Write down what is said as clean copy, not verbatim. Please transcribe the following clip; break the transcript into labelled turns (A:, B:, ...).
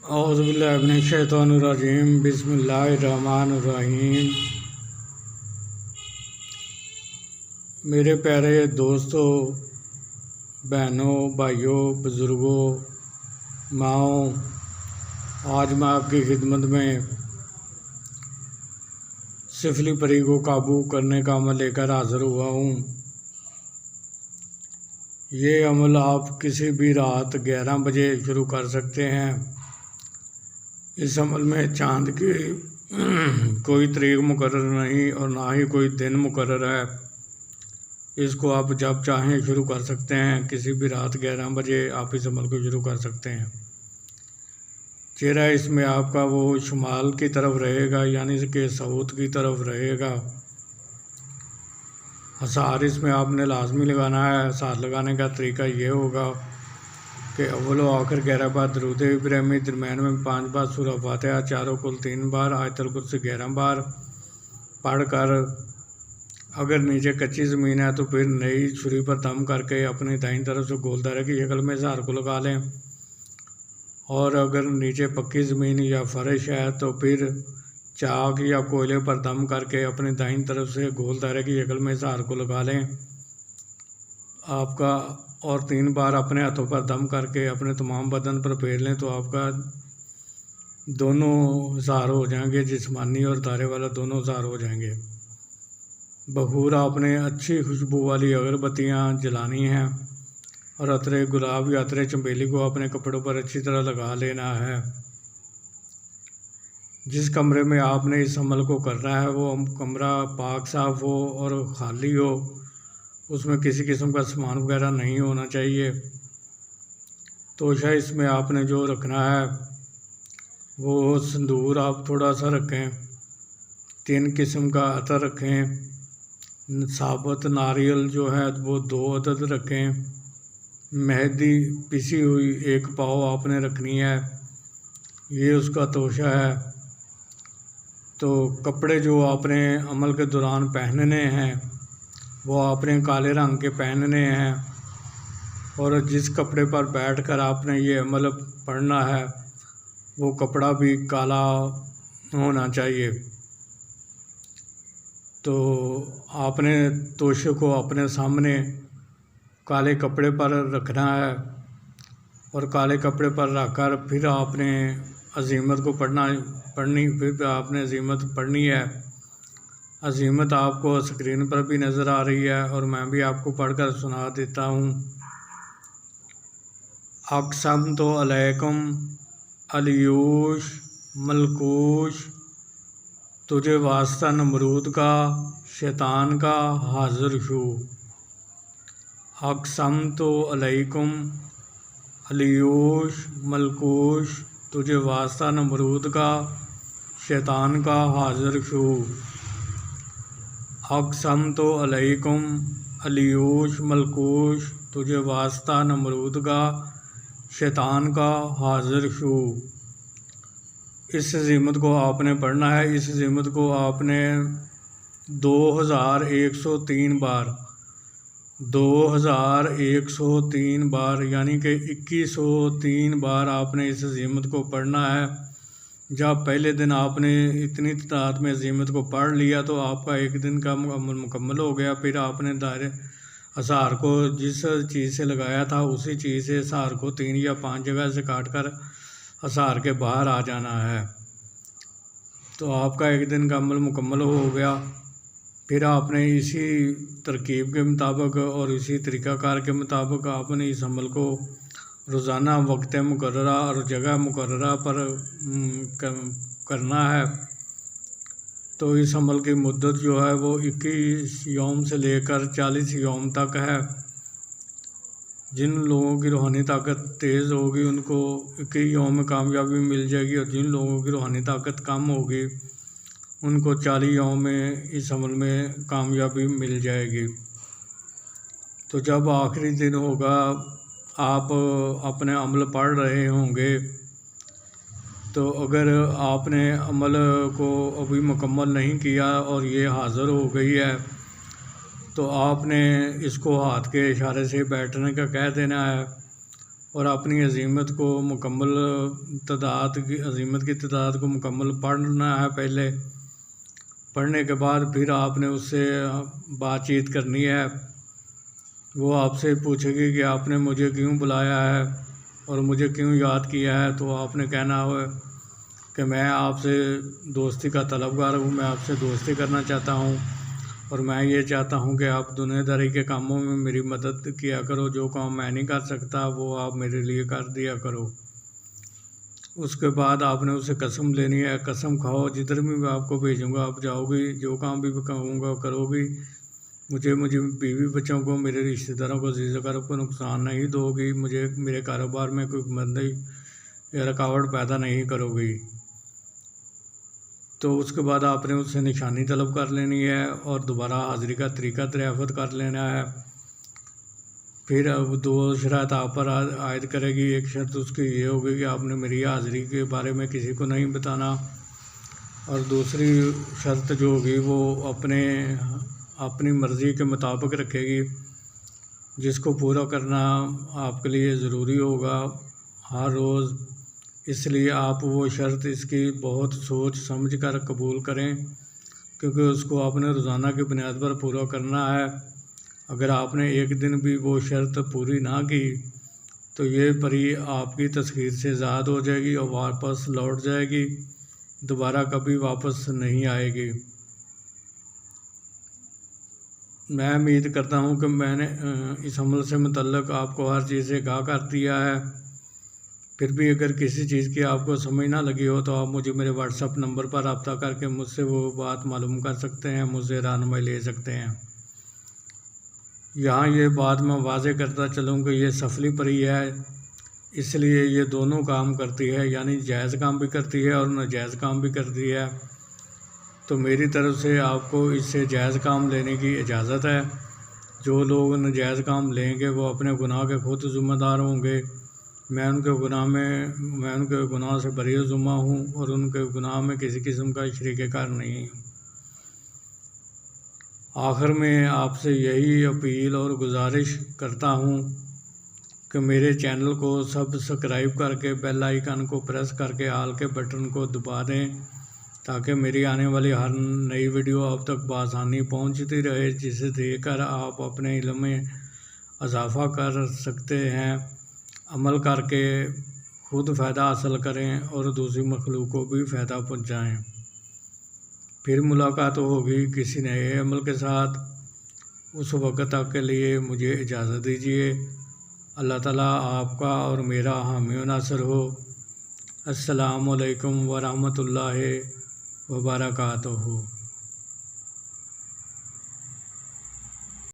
A: اعوذ باللہ من الشیطان الرجیم بسم اللہ الرحمن الرحیم۔ میرے پیارے دوستوں، بہنوں، بھائیوں، بزرگوں، ماؤں، آج میں آپ کی خدمت میں سفلی پری کو قابو کرنے کا عمل لے کر حاضر ہوا ہوں۔ یہ عمل آپ کسی بھی رات 11 بجے شروع کر سکتے ہیں۔ اس عمل میں چاند کی کوئی تاریخ مقرر نہیں اور نہ ہی کوئی دن مقرر ہے۔ اس کو آپ جب چاہیں شروع کر سکتے ہیں۔ کسی بھی رات 11 بجے آپ اس عمل کو شروع کر سکتے ہیں۔ چہرہ اس میں آپ کا وہ شمال کی طرف رہے گا، یعنی کہ ساؤتھ کی طرف رہے گا۔ حصار اس میں آپ نے لازمی لگانا ہے۔ حصار لگانے کا طریقہ یہ ہوگا کہ اول و آخر 11 بار درود ابراہیمی، درمیان میں 5 بار سورہ فاتحہ، چاروں کل 3 بار، آیت الکرسی 11 بار پڑھ کر، اگر نیچے کچی زمین ہے تو پھر نئی چھری پر دم کر کے اپنی دائیں طرف سے گول دائرے کی شکل میں اظہار کو لگا لیں، اور اگر نیچے پکی زمین یا فرش ہے تو پھر چاک یا کوئلے پر دم کر کے اپنی دائیں طرف سے گول دائرے کی شکل میں اظہار کو لگا لیں آپ کا، اور 3 بار اپنے ہاتھوں پر دم کر کے اپنے تمام بدن پر پھیر لیں تو آپ کا دونوں اظہار ہو جائیں گے، جسمانی اور دائرے والا دونوں اظہار ہو جائیں گے۔ بخور آپ نے اچھی خوشبو والی اگربتیاں جلانی ہیں اور عطر گلاب یا عطر چنبیلی کو اپنے کپڑوں پر اچھی طرح لگا لینا ہے۔ جس کمرے میں آپ نے اس عمل کو کرنا ہے وہ کمرہ پاک صاف ہو اور خالی ہو، اس میں کسی قسم کا سامان وغیرہ نہیں ہونا چاہیے۔ توشہ اس میں آپ نے جو رکھنا ہے وہ سندور آپ تھوڑا سا رکھیں، 3 قسم کا عطر رکھیں، ثابت ناریل جو ہے وہ 2 عدد رکھیں، مہندی پسی ہوئی 1 پاؤ آپ نے رکھنی ہے، یہ اس کا توشہ ہے۔ تو کپڑے جو آپ نے عمل کے دوران پہننے ہیں وہ آپ نے کالے رنگ کے پہننے ہیں، اور جس کپڑے پر بیٹھ کر آپ نے یہ عمل پڑھنا ہے وہ کپڑا بھی کالا ہونا چاہیے۔ تو آپ نے توشے کو اپنے سامنے کالے کپڑے پر رکھنا ہے، اور کالے کپڑے پر رکھ کر پھر آپ نے عزیمت کو پھر آپ نے عزیمت پڑھنی ہے۔ عزیمت آپ کو اسکرین پر بھی نظر آ رہی ہے اور میں بھی آپ کو پڑھ کر سنا دیتا ہوں۔ اقسمت علیکم الیوش ملکوش، تجھے واسطہ نمرود کا، شیطان کا، حاضر شو۔ اقسمت علیکم الیوش ملکوش، تجھے واسطہ نمرود کا، شیطان کا، حاضر شو۔ اقسمت علیکم الیوش ملکوش، تجھے واسطہ نمرود کا، شیطان کا، حاضر شو۔ اس عزیمت کو آپ نے پڑھنا ہے۔ اس عزیمت کو آپ نے 2103 بار 2103 بار یعنی کہ 2103 بار آپ نے اس عزیمت کو پڑھنا ہے۔ جب پہلے دن آپ نے اتنی تعداد میں عزیمت کو پڑھ لیا تو آپ کا 1 دن کا عمل مکمل ہو گیا۔ پھر آپ نے دائرے حصار کو جس چیز سے لگایا تھا اسی چیز سے حصار کو 3 یا 5 جگہ سے کاٹ کر حصار کے باہر آ جانا ہے۔ تو آپ کا 1 دن کا عمل مکمل ہو گیا۔ پھر آپ نے اسی ترکیب کے مطابق اور اسی طریقہ کار کے مطابق آپ نے اس عمل کو روزانہ وقت مقررہ اور جگہ مقررہ پر کرنا ہے۔ تو اس عمل کی مدت جو ہے وہ 21 یوم سے لے کر 40 یوم تک ہے۔ جن لوگوں کی روحانی طاقت تیز ہوگی ان کو 21 یوم میں کامیابی مل جائے گی، اور جن لوگوں کی روحانی طاقت کم ہوگی ان کو 40 یوم میں اس عمل میں کامیابی مل جائے گی۔ تو جب آخری دن ہوگا آپ اپنے عمل پڑھ رہے ہوں گے، تو اگر آپ نے عمل کو ابھی مکمل نہیں کیا اور یہ حاضر ہو گئی ہے تو آپ نے اس کو ہاتھ کے اشارے سے بیٹھنے کا کہہ دینا ہے، اور اپنی عزیمت کو مکمل عزیمت کی تعداد کو مکمل پڑھنا ہے پہلے۔ پڑھنے کے بعد پھر آپ نے اس سے بات چیت کرنی ہے۔ وہ آپ سے پوچھے گی کہ آپ نے مجھے کیوں بلایا ہے اور مجھے کیوں یاد کیا ہے، تو آپ نے کہنا ہے کہ میں آپ سے دوستی کا طلبگار ہوں، میں آپ سے دوستی کرنا چاہتا ہوں، اور میں یہ چاہتا ہوں کہ آپ دنیا داری کے کاموں میں میری مدد کیا کرو، جو کام میں نہیں کر سکتا وہ آپ میرے لیے کر دیا کرو۔ اس کے بعد آپ نے اسے قسم لینی ہے، قسم کھاؤ جدھر بھی میں آپ کو بھیجوں گا آپ جاؤ گی، جو کام بھی کہوں گا کرو گی، مجھے بیوی بچوں کو، میرے رشتہ داروں کو، عزیز اقارب کو نقصان نہیں دو گی، مجھے میرے کاروبار میں کوئی بندی یا رکاوٹ پیدا نہیں کرو گی۔ تو اس کے بعد آپ نے اس سے نشانی طلب کر لینی ہے اور دوبارہ حاضری کا طریقہ دریافت کر لینا ہے۔ پھر اب 2 شرائط آپ پر عائد کرے گی۔ ایک شرط اس کی یہ ہوگی کہ آپ نے میری حاضری کے بارے میں کسی کو نہیں بتانا، اور دوسری شرط جو ہوگی وہ اپنی مرضی کے مطابق رکھے گی، جس کو پورا کرنا آپ کے لیے ضروری ہوگا ہر روز۔ اس لیے آپ وہ شرط اس کی بہت سوچ سمجھ کر قبول کریں، کیونکہ اس کو آپ نے روزانہ کی بنیاد پر پورا کرنا ہے۔ اگر آپ نے ایک دن بھی وہ شرط پوری نہ کی تو یہ پری آپ کی تسخیر سے زائد ہو جائے گی اور واپس لوٹ جائے گی، دوبارہ کبھی واپس نہیں آئے گی۔ میں امید کرتا ہوں کہ میں نے اس عمل سے متعلق آپ کو ہر چیز سے آگاہ کر دیا ہے۔ پھر بھی اگر کسی چیز کی آپ کو سمجھ نہ لگی ہو تو آپ مجھے میرے واٹس ایپ نمبر پر رابطہ کر کے مجھ سے وہ بات معلوم کر سکتے ہیں، مجھ سے رہنمائی لے سکتے ہیں۔ یہاں یہ بات میں واضح کرتا چلوں کہ یہ سفلی پری ہے، اس لیے یہ دونوں کام کرتی ہے، یعنی جائز کام بھی کرتی ہے اور ناجائز کام بھی کرتی ہے۔ تو میری طرف سے آپ کو اس سے جائز کام لینے کی اجازت ہے۔ جو لوگ ناجائز کام لیں گے وہ اپنے گناہ کے خود ذمہ دار ہوں گے۔ میں ان کے گناہ سے بری ذمہ ہوں اور ان کے گناہ میں کسی قسم کا شریک کار نہیں ہوں۔ آخر میں آپ سے یہی اپیل اور گزارش کرتا ہوں کہ میرے چینل کو سبسکرائب کر کے بیل آئیکن کو پریس کر کے آل کے بٹن کو دبا دیں، تاکہ میری آنے والی ہر نئی ویڈیو آپ تک بآسانی پہنچتی رہے، جسے دیکھ کر آپ اپنے علم میں اضافہ کر سکتے ہیں، عمل کر کے خود فائدہ حاصل کریں اور دوسری مخلوق کو بھی فائدہ پہنچائیں۔ پھر ملاقات ہوگی کسی نئے عمل کے ساتھ۔ اس وقت تک کے لیے مجھے اجازت دیجیے۔ اللہ تعالیٰ آپ کا اور میرا حامی و ناصر ہو۔ السلام علیکم ورحمۃ اللہ وبرکاتہ۔